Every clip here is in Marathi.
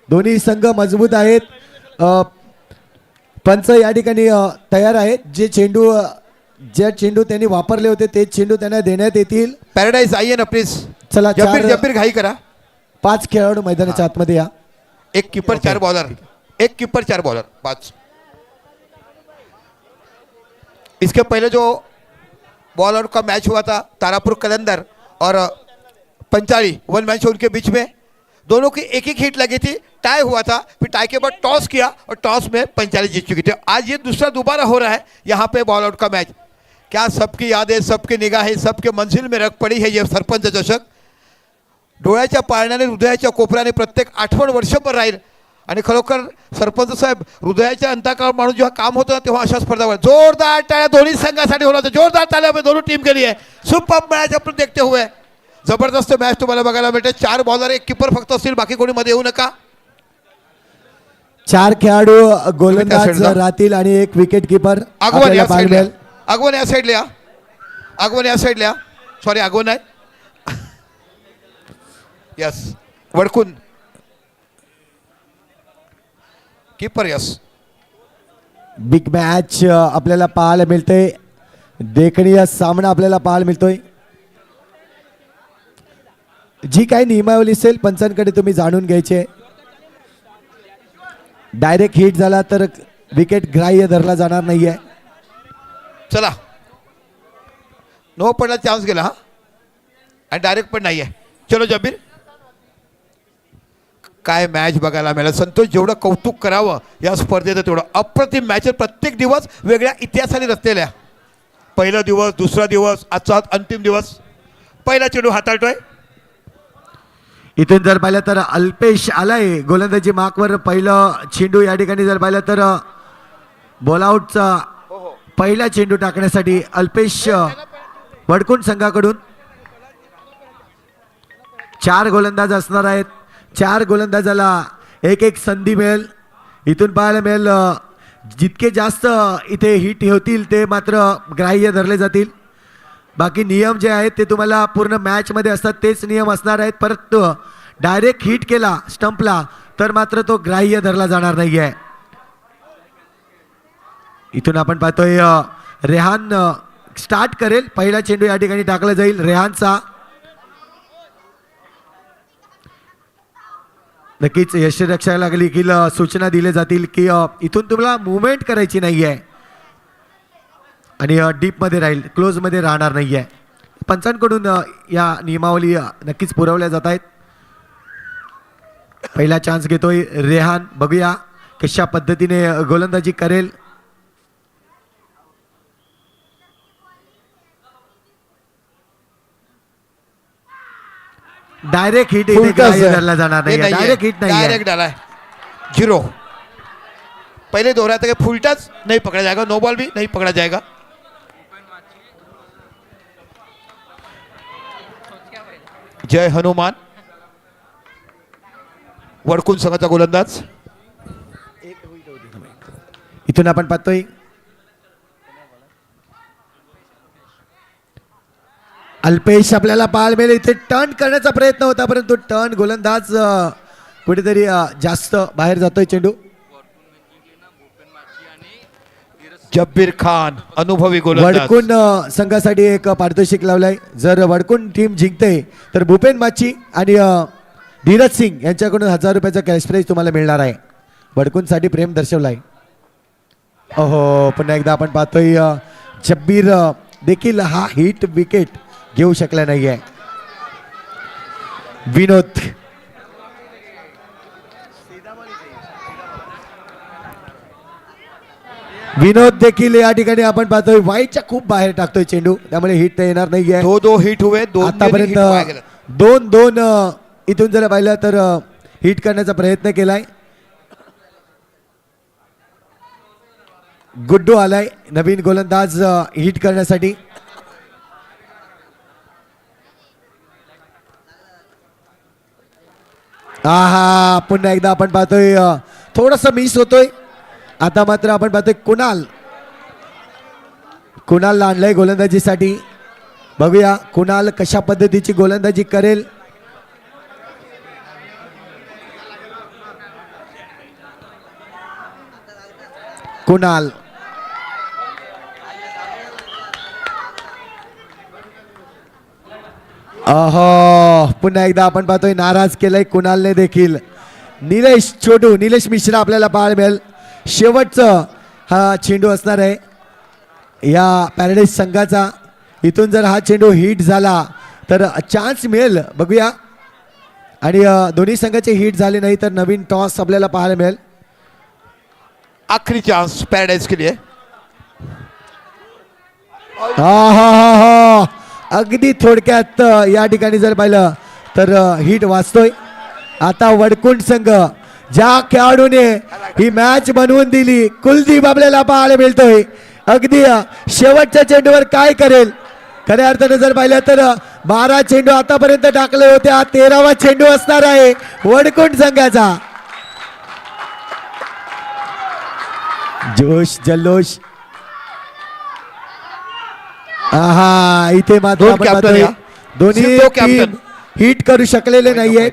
दोन्ही संघ मजबूत आहेत. पंच या ठिकाणी तयार आहेत. जे चेंडू त्यांनी वापरले होते तेच चेंडू त्यांना देण्यात येतील. पॅराडाइज आइए ना प्लीज. चला जब्बीर घाई करा. 5 खेळाडू मैदानाच्या आतमध्ये या. एक कीपर 4 बॉलर. एक कीपर 4 बॉलर 5. इसके पहले जो बॉल आउट का मैच हुआ था तारापुर कलंदर और पंचाली वन मैन शो उनके बीच में दोनों की एक एक हिट लगी थी. टाई हुआ था. फिर टाई के बाद टॉस किया और टॉस में पंचाली जीत चुकी थी. आज ये दूसरा दोबारा हो रहा है यहाँ पे बॉल आउट का मैच. क्या सबकी यादें सबकी निगाहें सबके मंजिल में रख पड़ी है ये सरपंच चषक. डोळ्याच्या पाळण्याने हृदयाच्या कोपऱ्याने प्रत्येक आठवण वर्षभर राहील. आणि खरोखर सरपंच साहेब हृदयाच्या अंतःकरण माणूस जेव्हा काम होतं तेव्हा अशा स्पर्धा जोरदार टाळ्या दोन्ही संघासाठी होणार. जोरदार टाळ्या दोनों टीम के लिए. सुपर मैच आपण देखते हुए जबरदस्त मॅच तुम्हाला बघायला मिळते. 4 बॉलर एक कीपर फक्त असतील. बाकी कोणी मध्ये येऊ नका. 4 खेळाडू गोलंदाज राहतील आणि एक विकेट कीपर. आगवन या साईडला. आगवन या साईडला. आगवन या साईडला. सॉरी आगवन आहे. यस वडकून कीपर. यस बिग मॅच आपल्याला पाहायला मिळते. देखणीय सामना आपल्याला पाहायला मिळतोय. जी काही नियमावली असेल पंचांकडे तुम्ही जाणून घ्यायचे. डायरेक्ट हिट झाला तर विकेट ग्राह्य धरला जाणार नाहीये. चला नो पडला चान्स गेला. हा आणि डायरेक्ट पण नाहीये. चलो जब्बीर. काय मॅच बघायला मिळालं. संतोष जेवढं कौतुक करावं या स्पर्धेचं तेवढं. अप्रतिम मॅच. प्रत्येक दिवस वेगळ्या इतिहासाने रचलेल्या. पहिला दिवस दुसरा दिवस आजचा अंतिम दिवस. पहिला चेंडू हाताळतोय. इथून जर पाहिलं तर अल्पेश आलाय गोलंदाजी मार्कवर. पहिलं चेंडू या ठिकाणी जर पाहिलं तर बॉलआउटचा पहिला चेंडू टाकण्यासाठी अल्पेश वडकुंड संघाकडून 4 गोलंदाज असणार आहेत. 4 गोलंदाजाला एक एक संधी मिळेल. इथून पाहायला मिळेल जितके जास्त इथे हिट होतील ते मात्र ग्राह्य धरले जातील. बाकी नियम जे आहेत ते तुम्हाला पूर्ण मॅचमध्ये असतात तेच नियम असणार आहेत. परंतु डायरेक्ट हिट केला स्टंपला तर मात्र तो ग्राह्य धरला जाणार नाही आहे. इथून आपण पाहतोय रेहान स्टार्ट करेल. पहिला चेंडू या ठिकाणी टाकला जाईल रेहानचा. नक्कीच यष्टीरक्षकाला देखील सूचना दिल्या जातील की इथून तुम्हाला मुवमेंट करायची नाही आहे आणि डीपमध्ये राहील क्लोजमध्ये राहणार नाही आहे. पंचांकडून या नियमावली नक्कीच पुरवल्या जात आहेत. पहिला चान्स घेतोय रेहान. बघूया कशा पद्धतीने गोलंदाजी करेल. डायरेक्ट हिट धरला जाणार नाही. डायरेक्ट हिट नाही. डायरेक्ट डाला 0. पहले दोहराते फुल टच नहीं पकड़ा जाएगा. नो बॉल भी नहीं पकड़ा जाएगा. जय हनुमान. वडकुंड संघाचा गोलंदाज. इथून आपण पाहतोय अल्पेश आपल्याला पाहायला मिळेल. इथे टर्न करण्याचा प्रयत्न होता परंतु टर्न गोलंदाज कुठेतरी जास्त बाहेर जातोय चेंडू. जब्बीर खान अनुभवी गोलंदाज. वडकुंड संघासाठी एक पारितोषिक लावलाय. जर वडकुंड टीम जिंकते तर भूपेन माची आणि धीरज सिंग यांच्याकडून 1000 रुपयाचा कॅश प्राइज तुम्हाला मिळणार आहे. वडकुंडसाठी प्रेम दर्शवलाय. ओहो पुन्हा एकदा आपण पाहतोय जब्बीर देखील हा हिट विकेट घेऊ शकला नाहीये. विनोद देखील या ठिकाणी आपण पाहतोय वाईटच्या खूप बाहेर टाकतोय चेंडू. त्यामुळे हिट येणार नाहीये. 2 हिट हुए. आतापर्यंत 2 इथून जर पाहिलं तर हिट करण्याचा प्रयत्न केलाय. गुड्डू आलाय नवीन गोलंदाज हिट करण्यासाठी. आहा पुन्हा एकदा आपण पाहतोय थोडंसं मिस होतोय. आता मात्र आपण पाहतोय कुणालला आणलंय गोलंदाजीसाठी. बघूया कुणाल कशा पद्धतीची गोलंदाजी करेल. कुणाल. अहो पुन्हा एकदा आपण पाहतोय नाराज केलंय कुणालने देखील. निलेश मिश्रा आपल्याला पाहायला मिळेल. शेवटचं हा चेंडू असणार आहे या पॅराडाईज संघाचा. इथून जर हा चेंडू हिट झाला तर चान्स मिळेल, बघूया. आणि दोन्ही संघाचे हिट झाले नाही तर नवीन टॉस आपल्याला पाहायला मिळेल. आखरी चांस पैराडाइज के लिए. हा अगदी थोडक्यात या ठिकाणी जर पाहिलं तर हिट वाचतोय. आता वडकुंड संघ ज्या खेळाडूने ही मॅच बनवून दिली, कुलदीप आपल्याला पाहायला मिळतोय. अगदी शेवटच्या चेंडूवर काय करेल. खऱ्या अर्थाने जर पाहिलं तर 12 चेंडू आतापर्यंत टाकले होते, हा 13वा चेंडू असणार आहे वडकुंड संघाचा. जोश जल्लोष. आहा इथे मात्र दोन आपण कॅप्टन पाहतोय या. दोन्ही सिर्फ दो कॅप्टन. टीम हिट करू शकलेले नाहीये.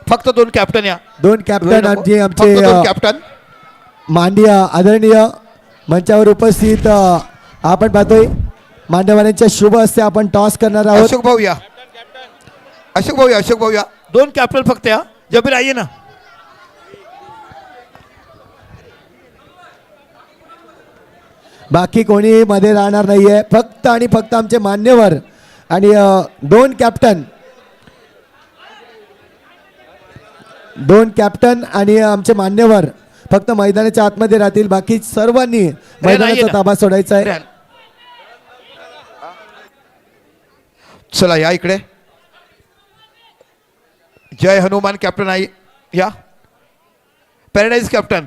फक्त 2 कॅप्टन या. दोन कॅप्टन आमचे फक्त 2 कॅप्टन. माननीय आदरणीय मंचावर उपस्थित आपण पाहतोय मान्यवरांच्या शुभ हस्ते आपण टॉस करणार आहोत. अशोक भाऊ या. 2 कॅप्टन फक्त या. जबीर आइए ना. बाकी कोणी मध्ये राहणार नाहीये, फक्त आणि फक्त आमचे मान्यवर आणि 2 कॅप्टन आणि आमचे मान्यवर फक्त मैदानाच्या आतमध्ये राहतील. बाकी सर्वांनी मैदानाचा ताबा सोडायचा आहे. चला या इकडे. जय हनुमान कॅप्टन आई या. Paradise captain.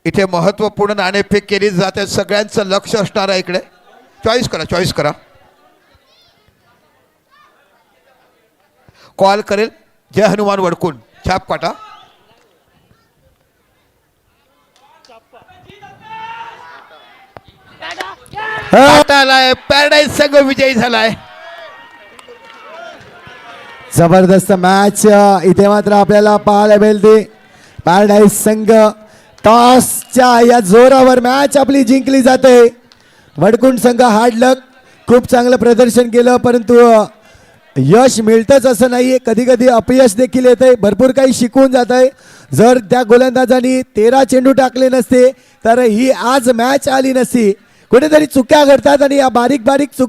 इथे महत्वपूर्ण नाणेफेक केली जाते. सगळ्यांचं लक्ष असणार आहे इकडे. चॉईस करा. कॉल करेल जय हनुमान वडकुंड. छाप काटा. पॅराडाइज संघ विजयी झालाय. जबरदस्त मॅच इथे मात्र आपल्याला पाहायला मिळते. पॅराडाईज संघ टॉसच्या या जोरावर मॅच आपली जिंकली जाते. वडकुंड संघ हार्ड लक, खूप चांगलं प्रदर्शन केलं परंतु यश मिळतंच असं नाहीये. कधी कधी अपयश देखील येतंय. भरपूर काही शिकवून जात आहे. जर त्या गोलंदाजांनी 13 चेंडू टाकले नसते तर ही आज मॅच आली नसती. कुठेतरी चुक्या घडतात आणि या बारीक चुक